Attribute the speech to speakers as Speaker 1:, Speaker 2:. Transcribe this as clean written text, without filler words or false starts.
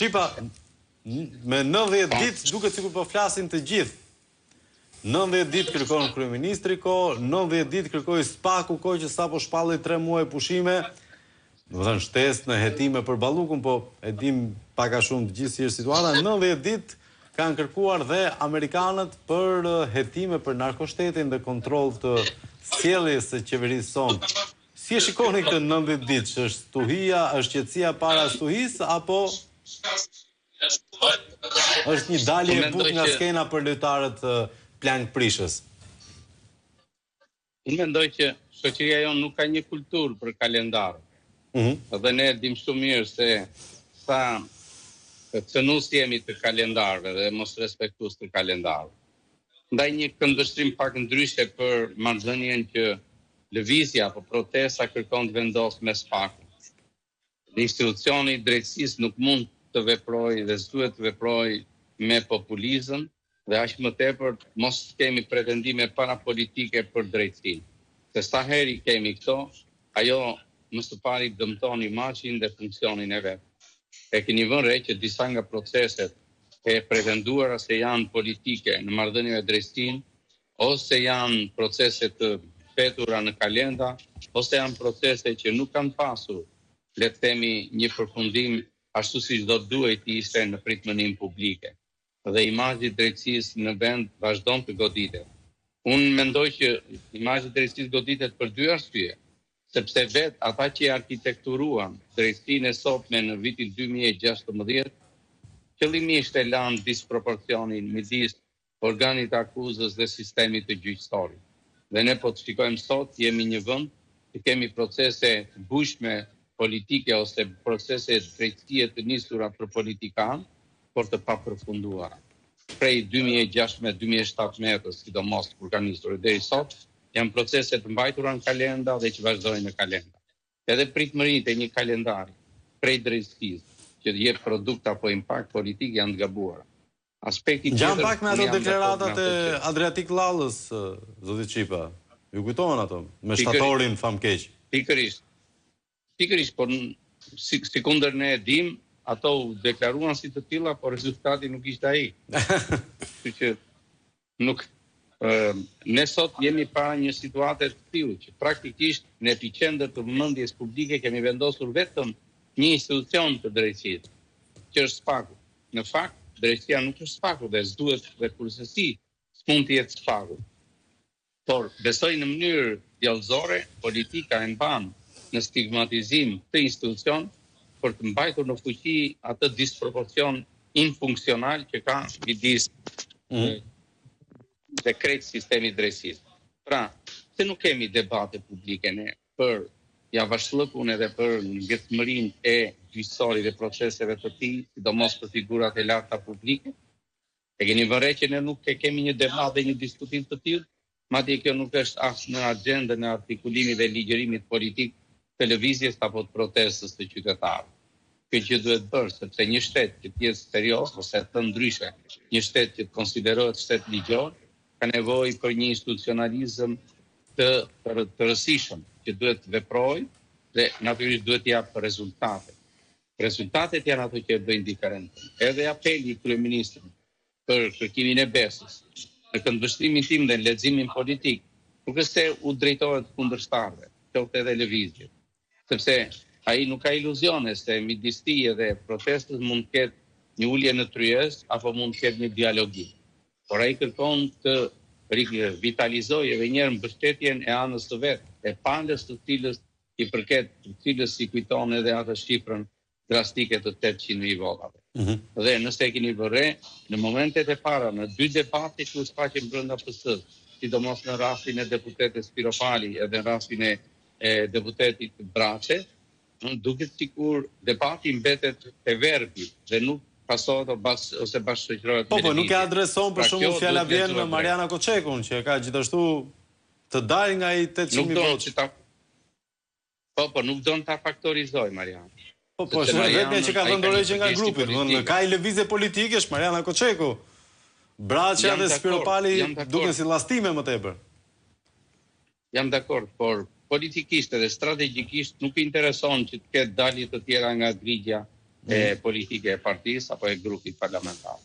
Speaker 1: Çipa, me 90 ditë duket sikur po flasin të gjithë. 90 ditë kërkon kryeministri kohë, 90 ditë kërkoi Spaku kohë që sapo shpalli 3 muaj pushime. Do të thënë shtesë në hetime për Ballukun, po e dim pak a shumë të gjithë si është situata. 90 ditë kanë kërkuar dhe amerikanët për hetime për narkoshtetin dhe kontroll të sjelljes së qeverisë sonë. Si e shikoni këtë 90 ditë? Është stuhia, është qetësia para stuhisë apo është një dalje e butë nga skena për lojtarët plank prishës?
Speaker 2: Unë mendoj që shoqëria jonë nuk ka një kulturë për kalendar. Dhe ne dim shumë mirë se sa cënus jemi të kalendarëve dhe mos respektues të kalendarëve. Ndaj një këndvështrim pak ndryshe për marrëdhënien që lëvizja apo protesta kërkon të vendosë me Spakun. Institucioni i drejtësisë nuk mund të veprojë dhe s'duhet të veprojë me populizëm dhe aq më tepër mos kemi pretendime parapolitike për drejtësinë. Se sa herë kemi këto, ajo më së pari dëmton imazhin dhe funksionin e vet. E keni vënë re që disa nga proceset e pretenduara se janë politike në marrëdhënie me drejtësinë, ose janë procese të petura në kalenda, ose janë procese që nuk kanë pasur, le të themi, një përfundim ashtu siç do duhet të ishte në pritmënim publike. Dhe imazhi i drejtësisë në vend vazhdon të goditet. Unë mendoj që imazhi i drejtësisë goditet për 2 arsye. Sepse vetë ata që arkitekturuan drejtësinë e sotme në vitin 2016, qëllimisht e lanë disproporcionin midis organit të akuzës dhe sistemit të gjyqësorit. Dhe ne po të shikojmë sot, jemi një vend që kemi procese të bushme politike ose procese drejtësie të nisura për politikanë, por të papërfunduara. Prej 2016-2017, sidomos kur kanë nisur deri sot, janë procese të mbajtura në kalenda dhe që vazhdojnë në kalenda. Edhe pritmëritë e një kalendari prej drejtësisë që jep produkt apo impakt politik janë të gabuara. Aspekti tjetër.
Speaker 1: Janë pak me ato deklaratat e Adriatik Lallës, zoti Çipa. Ju kujtohen ato me shtatorin famkeq.
Speaker 2: Pikërisht, por sikundër ne e dim, ato u deklaruan si të tilla, por rezultati nuk ishte ai. Kështu që nuk ne sot jemi para një situate të tillë që praktikisht në epicentër të vëmendjes publike kemi vendosur vetëm një institucion të drejtësisë, që është Spaku. Në fakt, drejtësia nuk është Spaku dhe s'duhet dhe kurse s'mund të jetë Spaku. Por besoj në mënyrë djallëzore, politika e mban në stigmatizim të institucion për të mbajtur në fuqi atë disproporcion infunksional që ka midis dhe krejt sistemi drejtësisë. Pra, se nuk kemi debate publike ne për javashllëkun edhe për ngecmërinë e gjyqësorit dhe proceseve të tij, sidomos për figurat e larta publike. E keni vënë që ne nuk kemi një debat dhe një diskutim të tillë, madje kjo nuk është as në agjendën e artikulimit dhe ligjërimit politik të lëvizjes apo të protestës të qytetarëve. Kjo që duhet bërë, sepse një shtet që të jetë serioz ose të ndryshe, një shtet që të konsiderohet shtet ligjor, ka nevojë për një institucionalizëm të rëndësishëm që duhet të veprojë dhe natyrisht duhet të japë rezultate. Rezultatet janë ato që e bëjnë diferencën. Edhe apeli i kryeministrit për kërkimin e besës, në këndvështrimin tim dhe në leximin politik, nuk është se u drejtohet kundërshtarëve, qoftë edhe lëvizjes. Sepse ai nuk ka iluzione se midis tij dhe protestës mund të ketë një ulje në tryez apo mund të ketë një dialogim. Por ai kërkon të rivitalizojë edhe një herë mbështetjen e anës së vet, e palës të cilës i përket, të cilës i kujton edhe atë shifrën drastike të 800.000 votave. Dhe nëse e keni vëre, në momentet e para, në 2 debate që u shfaqen brenda PS-s, sidomos në rastin e deputetit Spiropali edhe në rastin e deputetit Braçe, duket sikur debati mbetet te verbi dhe nuk pasohet ose bashkëshoqërohet me.
Speaker 1: Po, nuk e adreson për shembull fjala vjen me Mariana Koçekun, që ka gjithashtu të dalë nga ai 800.000 votë.
Speaker 2: Po, nuk don ta faktorizoj Mariana.
Speaker 1: Po, është vetëm që ka dhënë dorëgjë nga grupi, domethënë ka i lëvizje politike është Mariana Koçeku. Braçja dhe Spiropali duken si llastime më tepër.
Speaker 2: Jam dakord, por politikisht dhe strategjikisht nuk i intereson që të ketë dalje të tjera nga grigja e politike e partisë apo e grupit parlamentar.